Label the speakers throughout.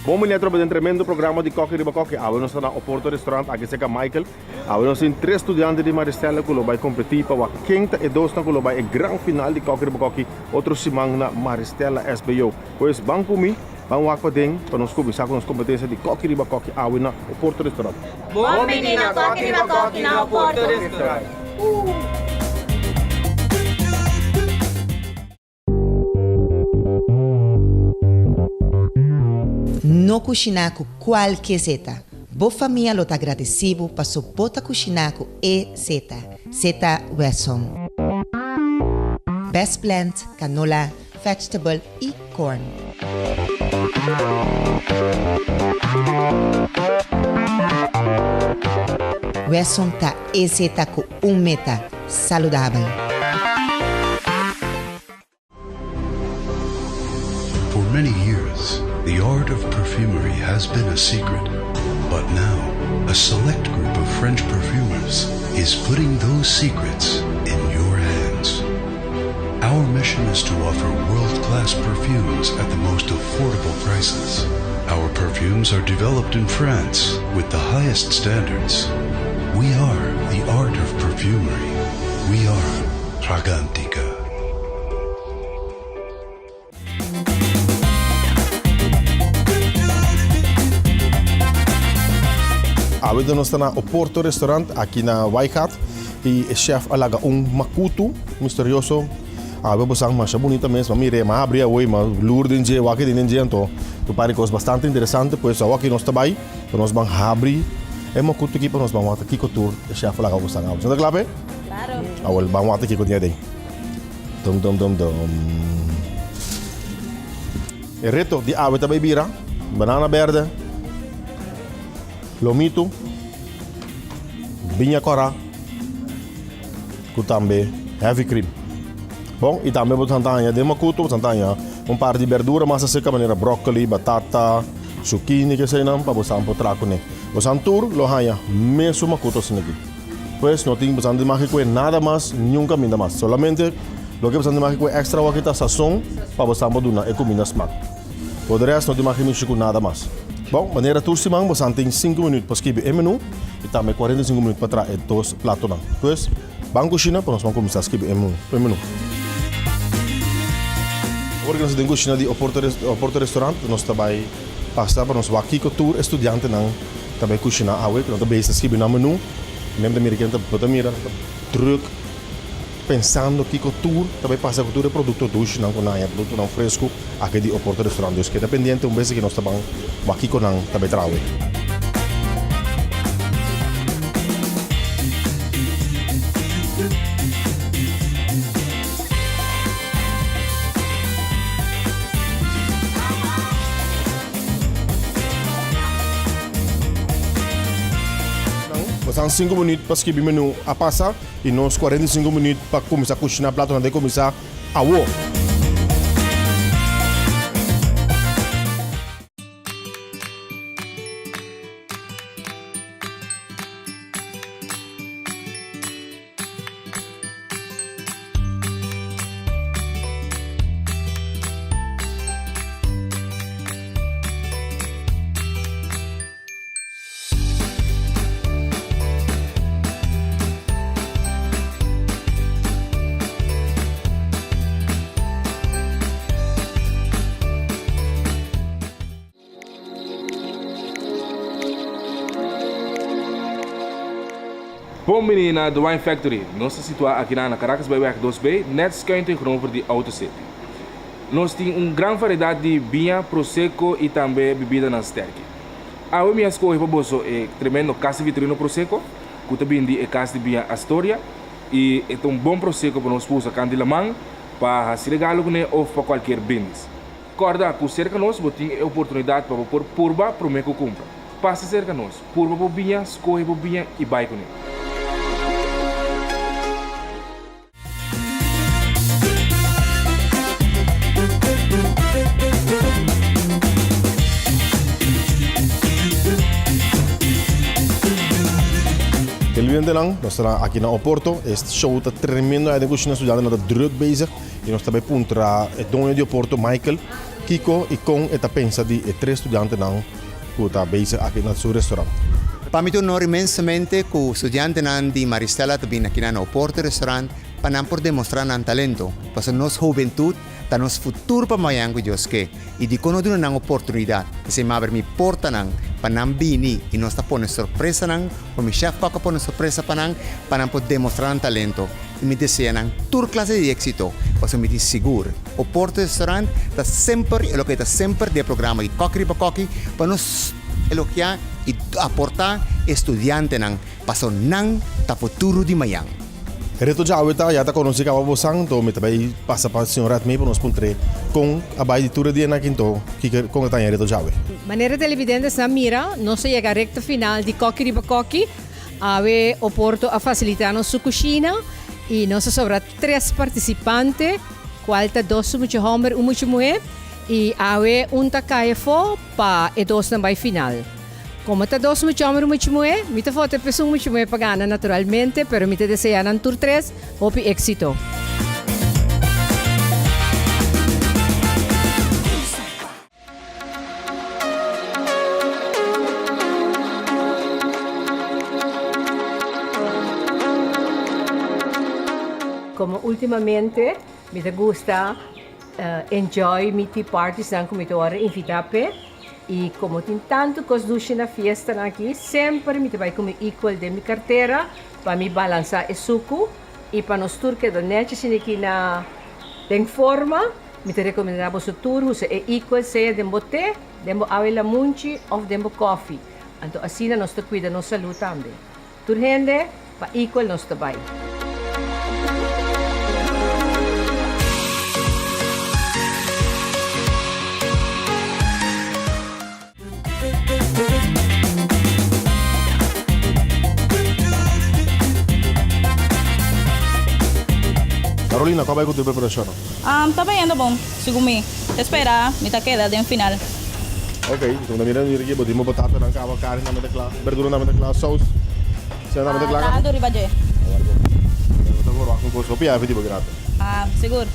Speaker 1: Bom dia, tropa, um tremendo programa de KokiHd22017. Nós estamos no Oporto restaurante, aqui se chama Michael. Nós temos 3 estudantes de Maristela que vão competir para a quinta e 2 que vai o grande final de KokiHd22017. Outro simang na Maristela SBO. Pois, vamos comigo, vamos lá para nós começar com as competências de KokiHd22017 na Oporto restaurante.
Speaker 2: Bom menina, KokiHd22017 na Oporto restaurante.
Speaker 3: No cozinhar qualquer zeta. Boa família lo tá agradecido para suportar cozinhar e zeta. Zeta Wesson. Best plant, canola, vegetable e corn. Wesson tá e zeta com meta saudável.
Speaker 4: For many years, the art of perfumery has been a secret, but now a select group of French perfumers is putting those secrets in your hands. Our mission is to offer world-class perfumes at the most affordable prices. Our perfumes are developed in France with the highest standards. We are the art of perfumery. We are Fragantica.
Speaker 1: Nós estamos no Oporto restaurante aqui na Waikato e o chefe alaga makutu misterioso. Vamos usar uma bonita mesmo, mire, mas abre hoje, mas lourdes de aqui dentro então, tu pare coisa bastante interessante, pois aqui nós também, nós vamos abrir é makutu aqui para nós vamos aqui com tour, o chefe alaga usar algo. Você tá claro?
Speaker 2: Claro.
Speaker 1: Agora vamos aqui com dia daí. Dom. O reto de ave também bira, banana verde, lomito, vinha cora, com também heavy cream. Bom, e também vou tentar de makuto, vou tentar par de verdura, massa seca, maneira brócoli, batata, zucchini, que sei não, para você pôr traco né. Você tour, lo hanya, mesmo makuto assim aqui. Pois não tem você de mágico nada mais, nunca minda mais. Solamente lo que você de mágico extra o que tá sazon, para você pôr na comida smack. Por resto não tem mágico nada mais. Bom, maneira tour simang, você tem 5 minutos para escrever o menu e também 45 minutos para trazer 2 pratos não. Pois, banco China, para nós vamos começar a escrever o menu. Organização de cozinha de Oporto restaurante, nós também passamos para nós aqui com tour estudante não também cozinha awe, nós também escrever no menu, nem da americana também mira truque pensando que com tour também passa com todo produto doce não com nada produto não fresco aqui de Oporto restaurante, que dependente vez que nós também aqui com não também trabalha. São 5 minutos para escrever o menu a passar e nós 45 minutos para começar a cozinhar prato onde começar a uo.
Speaker 5: Bom menina do Wine Factory, nós estamos situados aqui na Caracas Byweg 2B, net schuin tegenover de Autocity. Nós temos grande variedade de vinho, prosecco e também bebida na sterke. A minha escolha para você é tremendo casa vitrino prosecco, que também é casa de vinho Astoria e é bom prosecco para nós usar candilamang para se regalo ou para qualquer business. Corda, com cerca nós, você tem a oportunidade para pôr purba para o meu compra. Passa cerca nós, purba para vinho, escolha para vinho e vai com ele.
Speaker 1: Heel bien lang, nós estamos aqui na Oporto. Este show está tremendo, é de cozinha estudante, nós está druk bezig. E nós também puntra o dono de Oporto, Michael, Kiko e com eta pensa de três estudantes não que está bezig aqui no seu restaurante.
Speaker 6: Para mim, honor imensamente que o estudante de Maristela também aqui na Oporto restaurante para por demonstrar um talento, para nossa juventude, para nosso futuro para amanhã que Deus quer. E de quando uma oportunidade, se me abre minha porta para não vir e nós está pondo surpresa para meu chefe para pôr surpresa para poder demonstrar um talento. E me deseja toda classe de êxito, para me seguro. O Porto restaurante está sempre, o que está sempre de programa de KokiHd22017IOporto para nos elogiar e aportar estudiantes para o futuro de amanhã.
Speaker 1: Reto Jawe já está conosco a Bosang, então me também passa para o senhor Ratme para nós puntre com a baiditura de na quinto que com a tanha Reto Jawe.
Speaker 7: Maneira televidente sa mira, nós chega a recta final de KokiHd220, ave o Porto a facilitar nossa cozinha e nós sobra 3 participantes, qual tá 2 muito homem, muito mulher e ave tacaia fo para e 2 também final. Como está 2 muito homem, muito mulher, me tá foto pessoa muito mulher para ganhar naturalmente, pero me tá desejar em tour 3, hope éxito. Como ultimamente me gusta enjoy mi tea parties dan como eu ora invitape e como tem tanto coisas na fiesta aqui sempre me vai comer equal de minha carteira para me balançar o suco e para nós turque do net aqui na tem forma me te recomendava o tour usa é equal seja de bote dembo avela munchi ou dembo coffee então assim nós te cuida nossa saúde também tur gente para equal nós te vai.
Speaker 1: Carolina, qual vai com a tua preparação?
Speaker 2: Tá bem, bom. Segumi. Esperar, me tá queda de final.
Speaker 1: Ok, então na minha aqui, botimos batata na cava, carne na metade clara, verdura na metade clara, sauce. Se na metade clara.
Speaker 2: Tá, ribaje.
Speaker 1: Vou agora com coisa, opia, pedi grata.
Speaker 2: Seguro.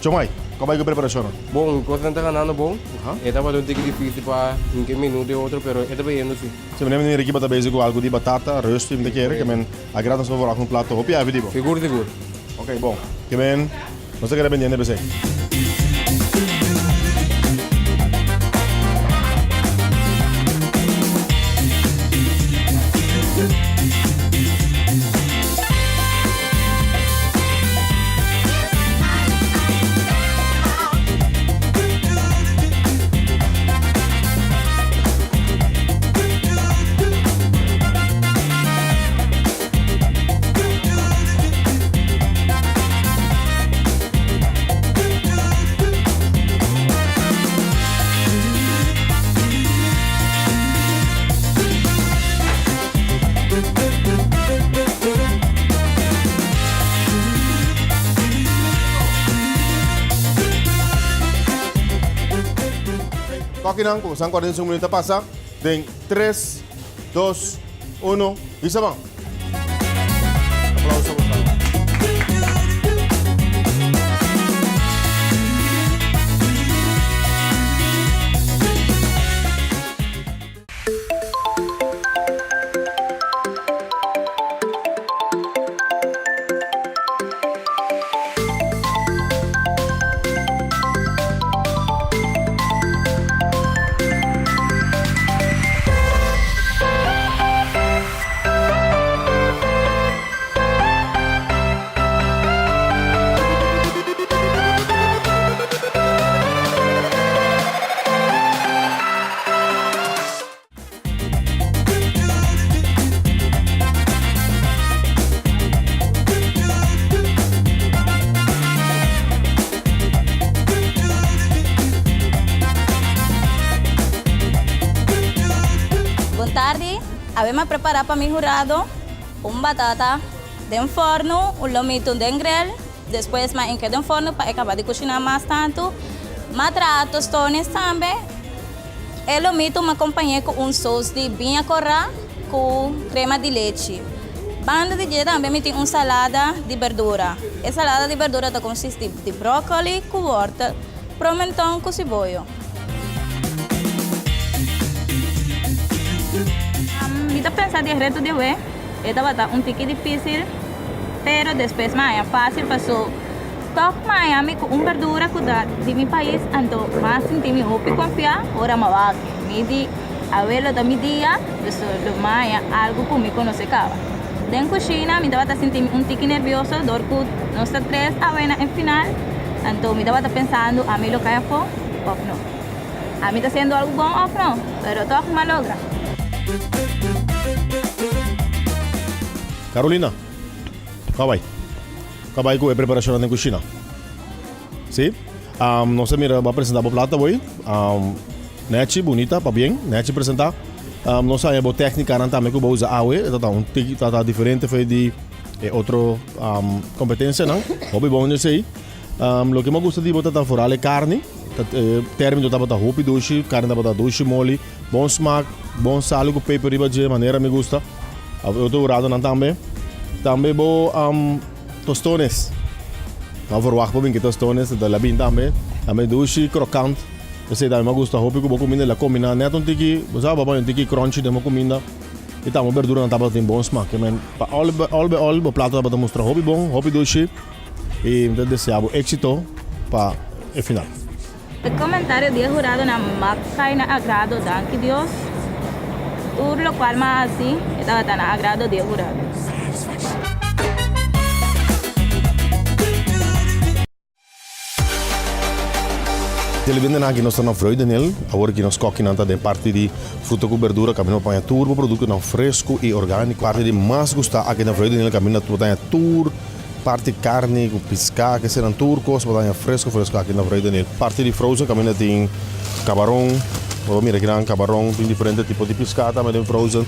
Speaker 1: Chomai, qual vai com a preparação?
Speaker 8: Bom, coisa está ganhando bom. Estava um pouco difícil para um minuto e outro, mas está bem, sim.
Speaker 1: Se me lembro aqui, bota basic com algo de batata, rosto e me quer, que men agrada só agora com um prato, opia, pedi.
Speaker 8: Seguro, seguro.
Speaker 1: Ok, bom. Que men, não sei que era bem de você. Kokinang, kung saan 45 minutos pasa, then 3, 2, 1, isa bang? Aplauso po tayo.
Speaker 2: Tarde, habemos preparado para mi jurado batata de un forno, lomito de grill, después más en que de un forno para acabar de cocinar más tanto, matra tostones también. El lomito me acompañé con un sauce de piña corra con crema de leche. Banda de dia também tem uma salada de verdura. Essa salada de verdura consiste de brócolis com horta, pimentão com cebola. Kita pensar de reto de hoje, estava um pouco difícil, pero depois mais é fácil, passou toque Miami com uma verdura que dá de meu país, então mais senti me hope confiar, ora mais me di abuelo da minha dia, pessoal do Maia algo que me conhece cava. Dentro da cozinha, me estava sentindo um pouco nervioso, dor que nós três avena em final, então me estava pensando a mim lo que foi ou não. A mim está sendo algo bom ou não, pero toque me logra.
Speaker 1: Carolina, acabei com a preparação na cozinha. Sim? Nós vamos apresentar a plata hoje. Nete, bonita, para bem. Nete apresentar. Nós sabemos a técnica também que vamos usar hoje. Está diferente de outra competência, não? Hobby bom nisso aí. O que eu gosto de botar fora é carne. Termino da botar roupa doce, carne da botar doce, mole, bom smaak, bom sal com pepper de maneira me gusta. Eu estou urado também. Também vou tostones. Não vou verwacht que tostones da labin também. Também doce, crocante. Eu sei também me gusta roupa que vou comer la combina net tiki, sabe, um tiki crunchy de uma comida. E também verdura não tá tem bom smaak. Men all o prato para mostrar hobby bom, hobby doce. E desejo éxito para o final.
Speaker 2: O comentário de jurado na macai na agrado, danke Deus. Por lo qual mais assim, estava na agrado de jurado.
Speaker 1: Ele vende aqui nós estamos na freude nele, agora que nós coquinamos de parte de fruta com verdura, caminho para turbo, produto não fresco e orgânico. Parte de mais gostar aqui na freude nele, caminho para tur, parte carne com pescado, que serão turcos, para fresco aqui na freude nele. Parte de frozen, caminho tem camarão, mira aqui camarão, tem diferentes tipos de pescado, também tem frozen.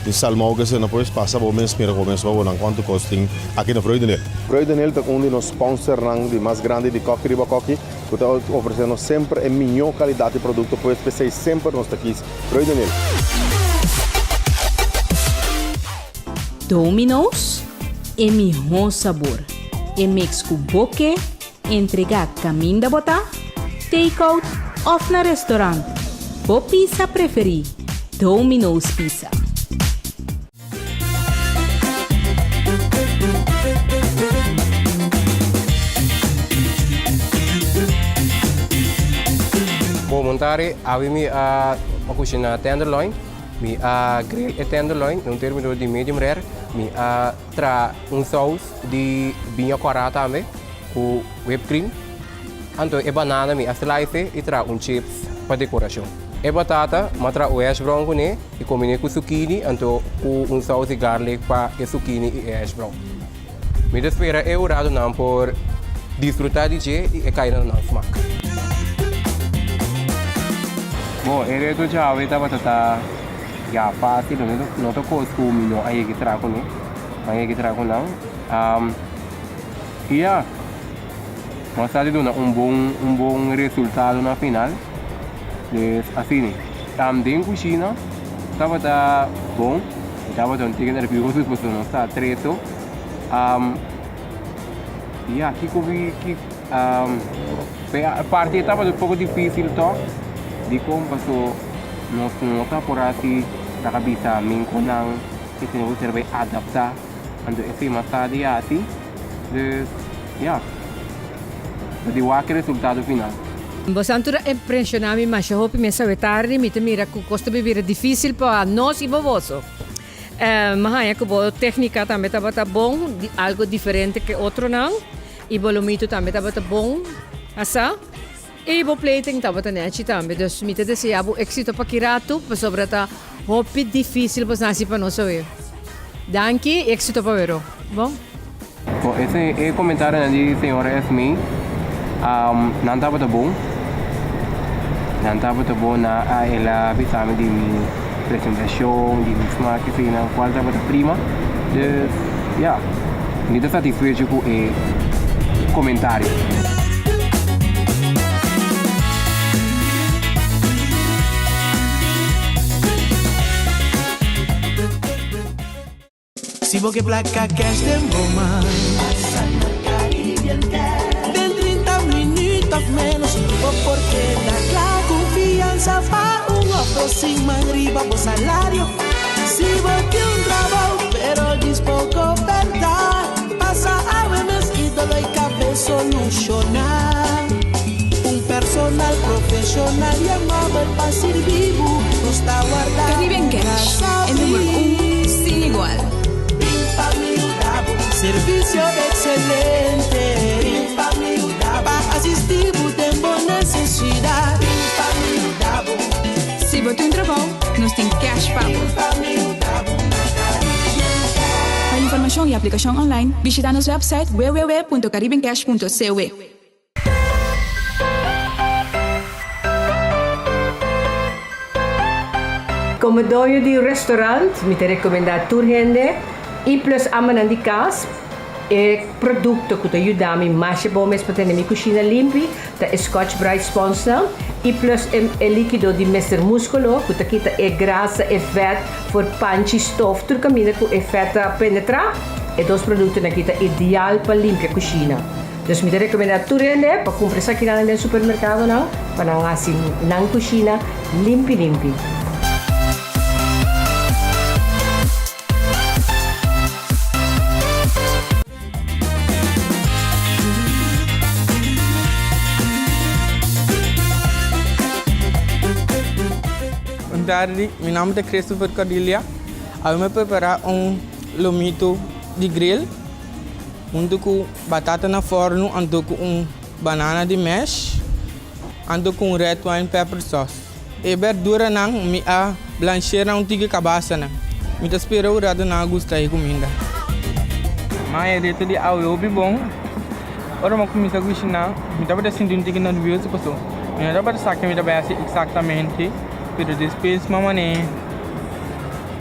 Speaker 1: De salmão que se não pode passar para o mês, mira começa para ver quanto custa aqui na freude nele. Freude nele é um dos sponsors de mais grande de KokiHd22017IOporto. Que está oferecendo sempre a melhor qualidade de produto, por especial sempre nos aqui. Freude nele.
Speaker 9: Domino's é melhor sabor. É mix com boque, entregar caminho da botar, take-out ou na restaurante. Bo pizza preferir, Domino's Pizza.
Speaker 8: Bom, montare, avemi a cucina tenderloin, mi a grill e tenderloin, num termino de medium rare, mi a tra sauce de vinho corá também, com whipped cream, anto e banana mi a slice e tra chips para decoração. E batata, ma tra o hash brown com e combine com zucchini, anto com sauce de garlic para e zucchini e hash brown. Mi espera e urado não por desfrutar de je e cair na smaak. Bom, ele do já vai tá já fácil, não tô com o milho aí que trago né, aí que trago não. E nós está dando um bom resultado na final. Assim, também cozinha, estava tá bom, estava tão tiga nervioso porque não está treto. E aqui que a parte estava um pouco difícil tó. Di como passou não está por assim da cabeça mim com não que se não serve adaptar ando esse mais tarde assim de de o resultado final.
Speaker 7: Você antura impressionar-me, mas eu hope me sabe tarde, me mira que custa viver difícil para nós e para você. Mas é que a técnica também está bom, algo diferente que outro não, e o volumito também está bom, assim. E o plating estava também, então me desejo êxito para Kirato, para sobre tá hope difícil para nós para nós ver. Danke, êxito para ver. Bom.
Speaker 8: Esse é o comentário da senhora Esme. Não estava bom. Não estava bom na ela pensava de minha apresentação, de minha smaak, assim, na qual estava prima. Não estou satisfeito com o comentário.
Speaker 10: Si vos que placa cash dem boma. Den 30 minutos menos porque la confianza pa un otro sin manriba por salario. Si vos que un trabajo pero dis poco verdad. Pasa a mes y todo hay que solucionar. Un personal profesional llamado el pasir vivo. No está guardado.
Speaker 11: Caribbean Cash, el número 1 sin igual.
Speaker 10: Servicio excelente. Para asistir tengo necesidad.
Speaker 11: Si vos tienes un trabajo, nos tem cash pago. Para información y aplicación online, visita nuestro website www.caribbeancash.co.
Speaker 7: Como dueño de un restaurante, me te recomendar tu gente y plus amanan de casa. E producto que te ajuda a mais bom mesmo para ter minha cozinha limpa, da Scotch Brite Sponsor e plus o líquido de Mr. Músculo, que te quita a grasa e fat por panchi stof, tudo caminha com o fat a penetrar, e dois produtos na quita ideal para limpar a cozinha. Então, me recomendo tudo para comprar isso aqui no supermercado, não, para assim na cozinha limpa.
Speaker 12: Tarde, meu nome é Christopher Cordelia. Eu vou preparar lomito de grill, com batata na forno, com banana de mash, com red wine pepper sauce. E verdura não, me a blancheira tigre cabaça não. Me espera o rado na gusta e comida. Mas é de ao bom. Ora uma comida a cozinhar, me estava sentindo tigre nervioso passou. Me estava saber me estava exatamente. Pero depois mamãe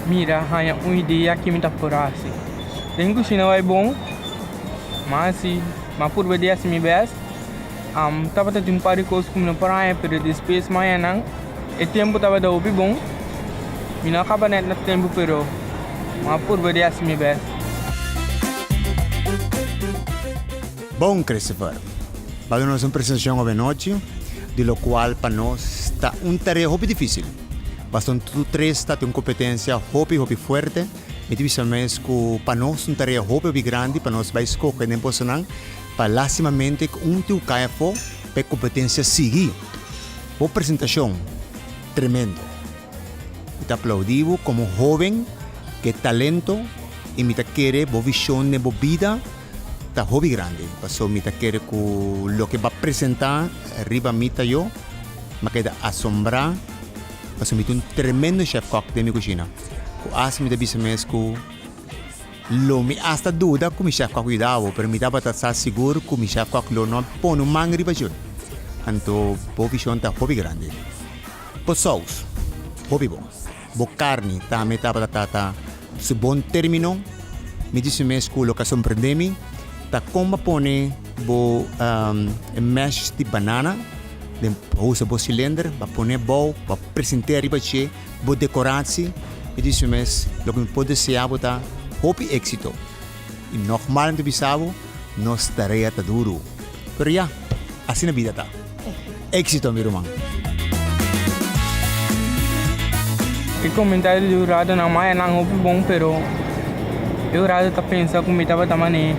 Speaker 12: mira hanya uma ideia que me está por assim. Tem cozinha é bom, mas se por dia se me best, tava tendo um par de coisas como na praia, pero depois manhã não, o tempo tava da opi bom, me não acaba net na tempo pero, por dia se me best.
Speaker 6: Bom, Christopher, vamos a uma apresentação hoje noite, de lo qual para nós está tarefa hobby difícil. Bastante tu três está tem competência hobby forte, e divisamente para nós tarefa hobby grande para nós vai escolher nem posição para lastimamente teu caia for para competência seguir. Boa apresentação, tremendo. Te aplaudivo como jovem que talento e me quer boa visão de boa vida. Tá hobby grande, passou me quer com lo que vai apresentar arriba mita eu, mas queda assombrar, passou me um tremendo chef cook de minha cozinha. Com as me da bisames com lo me hasta dúvida com mi chef cook cuidado, pero me dava estar seguro com mi chef cook lo não põe no mangri para jun. Então, boa visão tá hobby grande. Por sauce, hobby bom. Bo carne, tá me tava tá se bom término, me disse mesmo lo que surpreende ta como pone bo mash de banana de usa bo cilindro ba pone bo ba presentar riba che bo decoratie e disso mes lo que pode ser abota hope éxito e normal de bisabo nos tarea ta duro pero ya assim na vida tá éxito meu irmão.
Speaker 12: E comentário do Rado não mais não hope bom pero eu Rado tá pensando como estava também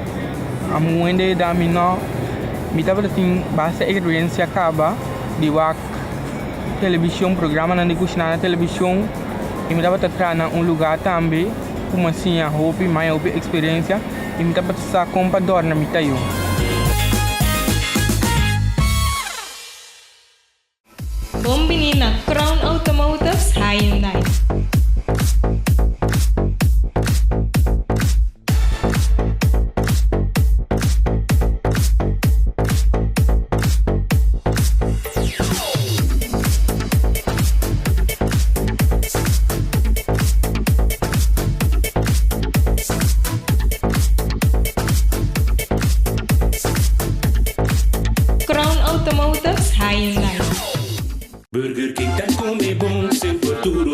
Speaker 12: a muende da mina me tava assim base experiência acaba de wak televisão programa na cozinha na televisão e me tava trabalhando um lugar também como assim a hobby mais hobby experiência e me tava sa comprador na mitaio.
Speaker 9: Bombini na Crown Automotives Hyundai.
Speaker 10: Burger King tá comer bom, seu futuro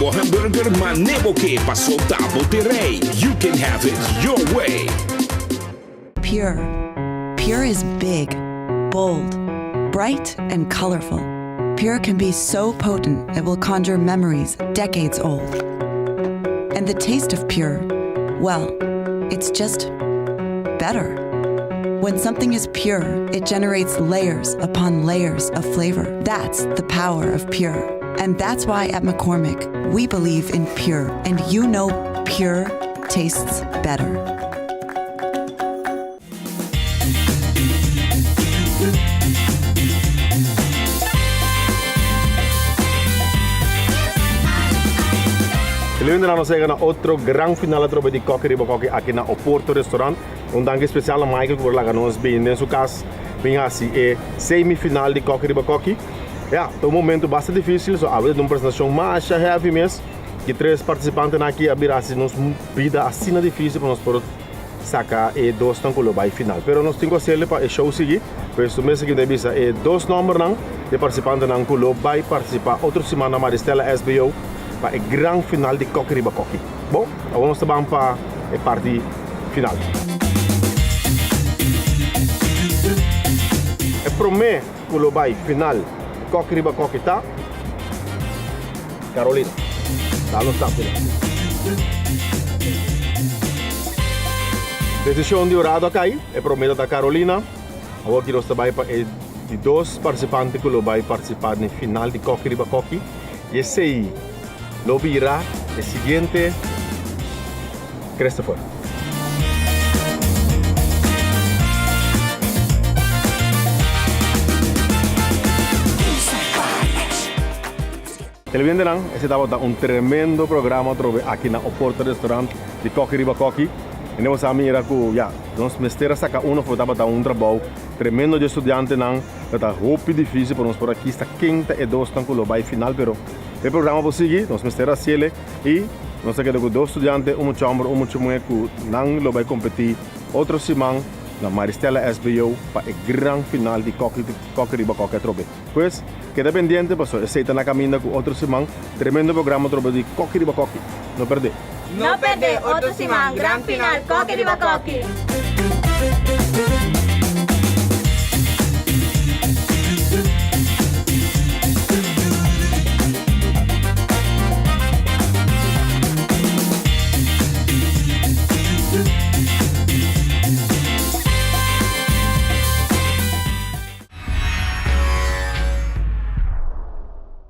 Speaker 13: nuevo hamburger Manebo que pasó Tabo Terrey. You can have it your way.
Speaker 14: Pure. Pure is big, bold, bright, and colorful. Pure can be so potent it will conjure memories decades old. And the taste of Pure, well, it's just better. When something is pure, it generates layers upon layers of flavor. That's the power of Pure. And that's why at McCormick, we believe in Pure. And you know Pure tastes better.
Speaker 1: Lembra nós chegamos na outro grande final de KokiHd22017 aqui na Oporto restaurante. Dank especial a Michael por lá nos bem nesse caso, bem assim é semifinal de KokiHd220. É um momento bastante difícil, só haver uma apresentação mais heavy mesmo. Que 3 participantes aqui abrir assim nos vida assim difícil para nós por sacar e 2 tão colo vai final. Pero nós temos que ser para o show seguir. Pois o mês seguinte bisa é 2 números não de participantes não colo vai participar outra semana Maristela SBO. Para o grande final de KokiHd220. Bom, vamos também para a parte final. O primeiro que vai final KokiHd220 está Carolina. Está no staff. Decisão de orado aqui, o primeiro da Carolina. Agora que nós também para de 2 participantes que vai participar no final de KokiHd220. E esse aí lo virá el siguiente Christopher. El venderán, ese estaba un tremendo programa aquí en Oporto restaurante de KokiHd220. E nós amigos era que já nós mestera saca uno foi tava um trabalho tremendo de estudante não tá roupa difícil para nós por aqui está quinta e 2 tão que vai final pero o programa vai seguir nós mestera ciele e nós queremos que 2 estudantes chambre mulher que não lo vai competir outro semana na Maristela SBO para o grande final de KokiHd220 trobe. Pois queda pendiente para aceita na caminho com outro semana tremendo programa trobe de KokiHd220. Não perder.
Speaker 2: No perder, otro semana, gran final, KokiHd220.